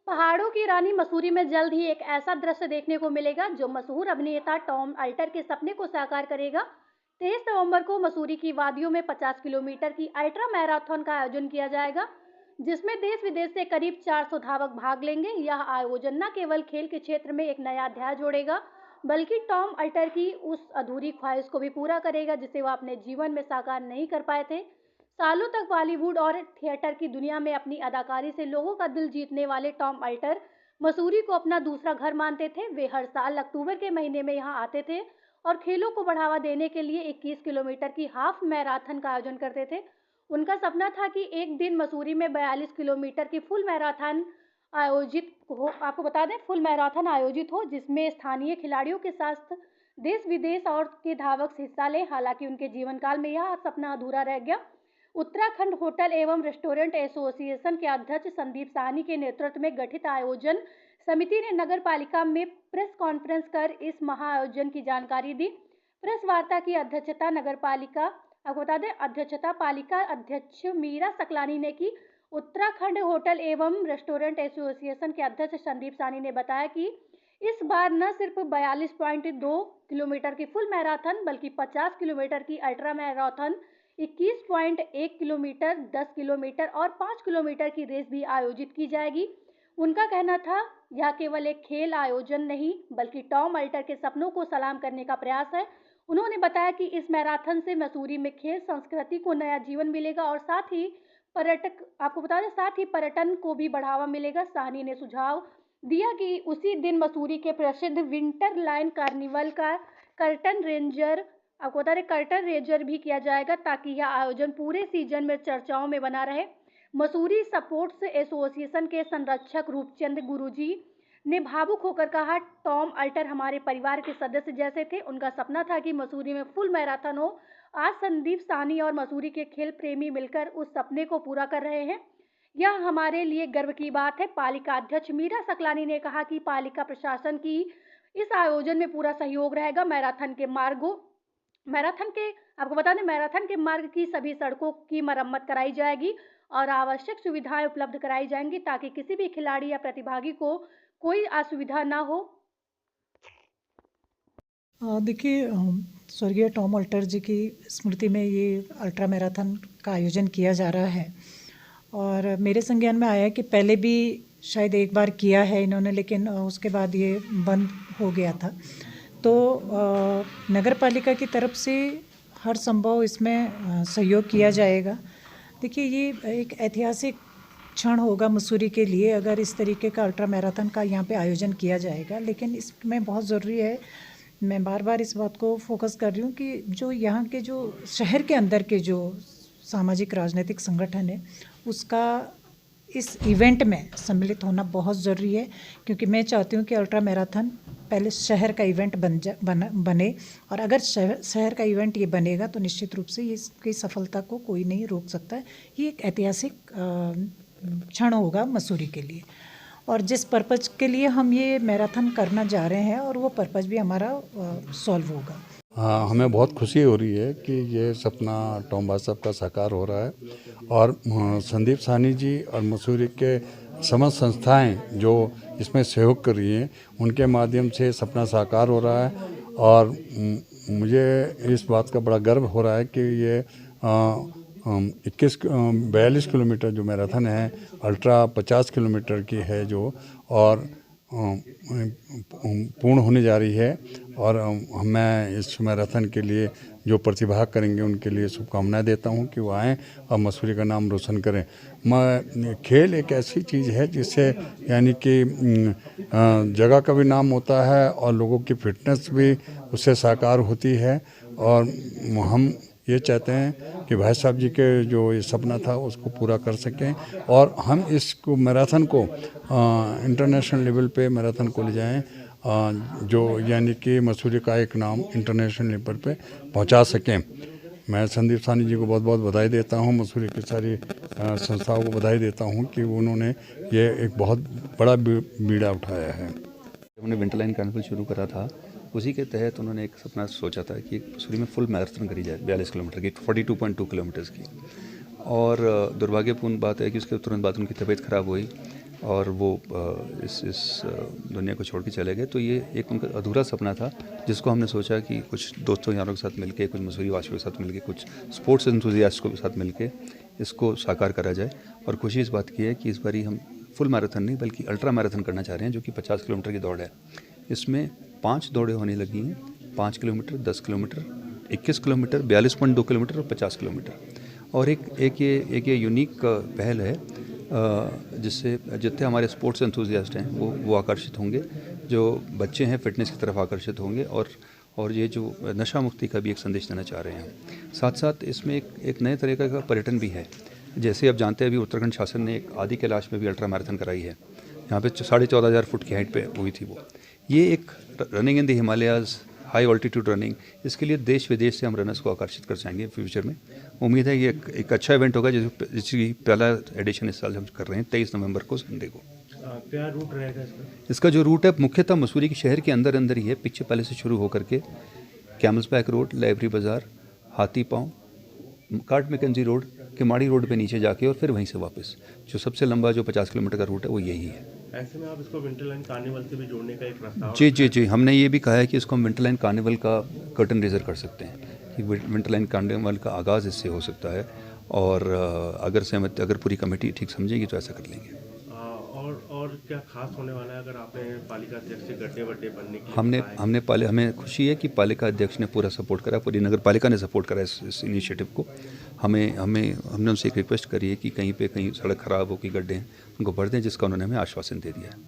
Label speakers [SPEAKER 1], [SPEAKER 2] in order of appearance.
[SPEAKER 1] पहाड़ों की रानी मसूरी में जल्द ही एक ऐसा दृश्य देखने को मिलेगा जो मशहूर अभिनेता टॉम अल्टर के सपने को साकार करेगा। 23 नवंबर को मसूरी की वादियों में 50 किलोमीटर की अल्ट्रा मैराथन का आयोजन किया जाएगा, जिसमें देश विदेश से करीब 400 धावक भाग लेंगे। यह आयोजन न केवल खेल के क्षेत्र में एक नया अध्याय जोड़ेगा, बल्कि टॉम अल्टर की उस अधूरी ख्वाहिश को भी पूरा करेगा जिसे वह अपने जीवन में साकार नहीं कर पाए थे। सालों तक बॉलीवुड और थिएटर की दुनिया में अपनी अदाकारी से लोगों का दिल जीतने वाले टॉम अल्टर मसूरी को अपना दूसरा घर मानते थे। वे हर साल अक्टूबर के महीने में यहां आते थे और खेलों को बढ़ावा देने के लिए 21 किलोमीटर की हाफ मैराथन का आयोजन करते थे। उनका सपना था कि एक दिन मसूरी में 42 किलोमीटर की फुल मैराथन आयोजित हो। आपको बता दें, फुल मैराथन आयोजित हो जिसमें स्थानीय खिलाड़ियों के साथ देश विदेश और के धावक हिस्सा लें। हालांकि उनके जीवन काल में यह सपना अधूरा रह गया। उत्तराखंड होटल एवं रेस्टोरेंट एसोसिएशन के अध्यक्ष संदीप साहनी के नेतृत्व में गठित आयोजन समिति ने नगर पालिका में प्रेस कॉन्फ्रेंस कर इस महाआयोजन की जानकारी दी। प्रेस वार्ता की अध्यक्षता नगर पालिका आपको बता दें अध्यक्षता पालिका अध्यक्ष मीरा सकलानी ने की। उत्तराखंड होटल एवं रेस्टोरेंट एसोसिएशन के अध्यक्ष संदीप साहनी ने बताया कि इस बार न सिर्फ 42.2 किलोमीटर की फुल मैराथन बल्कि 50 किलोमीटर की अल्ट्रा मैराथन, 21.1 किलोमीटर, 10 किलोमीटर और 5 किलोमीटर की रेस भी आयोजित की जाएगी। उनका कहना था, यह केवल एक खेल आयोजन नहीं बल्कि टॉम अल्टर के सपनों को सलाम करने का प्रयास है। उन्होंने बताया कि इस मैराथन से मसूरी में खेल संस्कृति को नया जीवन मिलेगा और साथ ही पर्यटन को भी बढ़ावा मिलेगा। साहनी ने सुझाव दिया कि उसी दिन मसूरी के प्रसिद्ध विंटर लाइन कार्निवल का कर्टन रेजर भी किया जाएगा ताकि यह आयोजन पूरे सीजन में चर्चाओं में बना रहे। मसूरी स्पोर्ट्स एसोसिएशन के संरक्षक रूपचंद गुरुजी ने भावुक होकर कहा, टॉम अल्टर हमारे परिवार के सदस्य जैसे थे। उनका सपना था कि मसूरी में फुल मैराथन हो। आज संदीप साहनी और मसूरी के खेल प्रेमी मिलकर उस सपने को पूरा कर रहे हैं। यह हमारे लिए गर्व की बात है। पालिका अध्यक्ष मीरा सकलानी ने कहा कि पालिका प्रशासन की इस आयोजन में पूरा सहयोग रहेगा। मैराथन के मार्ग की सभी सड़कों की मरम्मत कराई जाएगी और आवश्यक सुविधाएं उपलब्ध कराई जाएंगी ताकि किसी भी खिलाड़ी या प्रतिभागी को कोई असुविधा ना हो।
[SPEAKER 2] देखिए, स्वर्गीय टॉम अल्टर जी की स्मृति में ये अल्ट्रा मैराथन का आयोजन किया जा रहा है और मेरे संज्ञान में आया कि पहले भी शायद एक बार किया है इन्होंने, लेकिन उसके बाद ये बंद हो गया था। तो नगर पालिका की तरफ से हर संभव इसमें सहयोग किया जाएगा। देखिए, ये एक ऐतिहासिक क्षण होगा मसूरी के लिए अगर इस तरीके का अल्ट्रा मैराथन का यहाँ पे आयोजन किया जाएगा। लेकिन इसमें बहुत ज़रूरी है, मैं बार बार इस बात को फोकस कर रही हूँ कि जो यहाँ के जो शहर के अंदर के जो सामाजिक राजनीतिक संगठन है उसका इस इवेंट में सम्मिलित होना बहुत ज़रूरी है, क्योंकि मैं चाहती हूँ कि अल्ट्रा मैराथन पहले शहर का इवेंट बने और अगर शहर का इवेंट ये बनेगा तो निश्चित रूप से इसकी सफलता को कोई नहीं रोक सकता है। ये एक ऐतिहासिक क्षण होगा मसूरी के लिए और जिस पर्पज़ के लिए हम ये मैराथन करना जा रहे हैं और वो पर्पज़ भी हमारा सॉल्व होगा।
[SPEAKER 3] हाँ, हमें बहुत खुशी हो रही है कि ये सपना टॉम भाई साहब का साकार हो रहा है और संदीप साहनी जी और मसूरी के समस्त संस्थाएं जो इसमें सहयोग कर रही हैं उनके माध्यम से सपना साकार हो रहा है और मुझे इस बात का बड़ा गर्व हो रहा है कि ये 42 किलोमीटर जो मैराथन है अल्ट्रा 50 किलोमीटर की है जो और पूर्ण होने जा रही है और मैं इस मैराथन के लिए जो प्रतिभाग करेंगे उनके लिए शुभकामनाएं देता हूं कि वो आएँ और मसूरी का नाम रोशन करें। खेल एक ऐसी चीज़ है जिससे यानी कि जगह का भी नाम होता है और लोगों की फिटनेस भी उससे साकार होती है और हम ये चाहते हैं कि भाई साहब जी के जो ये सपना था उसको पूरा कर सकें और हम इसको मैराथन को इंटरनेशनल लेवल पे मैराथन को ले जाएं जो यानी कि मसूरी का एक नाम इंटरनेशनल लेवल पे पहुंचा सकें। मैं संदीप साहनी जी को बहुत बहुत बधाई देता हूं, मसूरी की सारी संस्थाओं को बधाई देता हूं कि उन्होंने ये एक बहुत बड़ा बीड़ा उठाया है।
[SPEAKER 4] हमने विंटर लाइन कार्निवल शुरू करा था, उसी के तहत उन्होंने एक सपना सोचा था कि मसूरी में फुल मैराथन करी जाए 42 किलोमीटर की, 42.2 किलोमीटर्स की। और दुर्भाग्यपूर्ण बात है कि उसके तुरंत बाद उनकी तबीयत ख़राब हुई और वो इस दुनिया को छोड़ के चले गए। तो ये एक उनका अधूरा सपना था जिसको हमने सोचा कि कुछ दोस्तों यारों के साथ मिलके, कुछ मसूरी वासियों के साथ मिलके, कुछ स्पोर्ट्स एंथुजियास्ट के साथ मिलके इसको साकार करा जाए। और खुशी इस बात की है कि इस बारी हम फुल मैराथन नहीं बल्कि अल्ट्रा मैराथन करना चाह रहे हैं, जो कि 50 किलोमीटर की दौड़ है। इसमें 5 दौड़ें होने लगी हैं, 5 किलोमीटर, 10 किलोमीटर, 21 किलोमीटर, 42.2 किलोमीटर और 50 किलोमीटर। और एक ये यूनिक पहल है जिससे जितने हमारे स्पोर्ट्स एंथुजियास्ट हैं वो आकर्षित होंगे, जो बच्चे हैं फिटनेस की तरफ आकर्षित होंगे, और ये जो नशा मुक्ति का भी एक संदेश देना चाह रहे हैं। साथ साथ इसमें एक नए तरीके का पर्यटन भी है। जैसे आप जानते हैं, अभी उत्तराखंड शासन ने एक आदि कैलाश में भी अल्ट्रा मैराथन कराई है। यहाँ पे 14,500 फुट की हाइट पे हुई थी वो। ये एक running in the Himalayas, high altitude running, इसके लिए देश विदेश से हम रनर्स को आकर्षित कर जाएंगे फ्यूचर में। उम्मीद है ये एक अच्छा इवेंट होगा, जिसकी पहला एडिशन इस साल हम कर रहे हैं 23 नवंबर को, संडे को।
[SPEAKER 5] क्या रूट रहेगा
[SPEAKER 4] इसका जो रूट है मुख्यतः मसूरी के शहर के अंदर ही है। पिक्चर पहले से शुरू होकर के कैमल्स बैक रोड, लाइब्रेरी बाज़ार, हाथी पाँव, cart McKenzie road, Kimadi road पे नीचे जाके और फिर वहीं से वापस। जो सबसे लंबा जो 50 किलोमीटर का रूट है वो यही है।
[SPEAKER 5] ऐसे में आप इसको विंटरलैंड कार्निवल से भी जोड़ने का एक प्रस्ताव?
[SPEAKER 4] जी, हमने ये भी कहा है कि इसको हम विंटरलैंड कार्निवल का कर्टन रेजर कर सकते हैं, कि विंटरलैंड कार्निवल का आगाज़ इससे हो सकता है। और अगर पूरी कमेटी ठीक समझेगी तो ऐसा कर लेंगे।
[SPEAKER 5] और क्या खास होने वाला है अगर आपने पालिका अध्यक्ष से गड्ढे वड्ढे बनने की?
[SPEAKER 4] हमें खुशी है कि पालिका अध्यक्ष ने पूरा सपोर्ट करा, पूरी नगर पालिका ने सपोर्ट करा इस इनिशिएटिव को। हमने उनसे एक रिक्वेस्ट करी है कि कहीं सड़क खराब हो, कि गड्ढे हैं, उनको भर दें, जिसका उन्होंने हमें आश्वासन दे दिया है।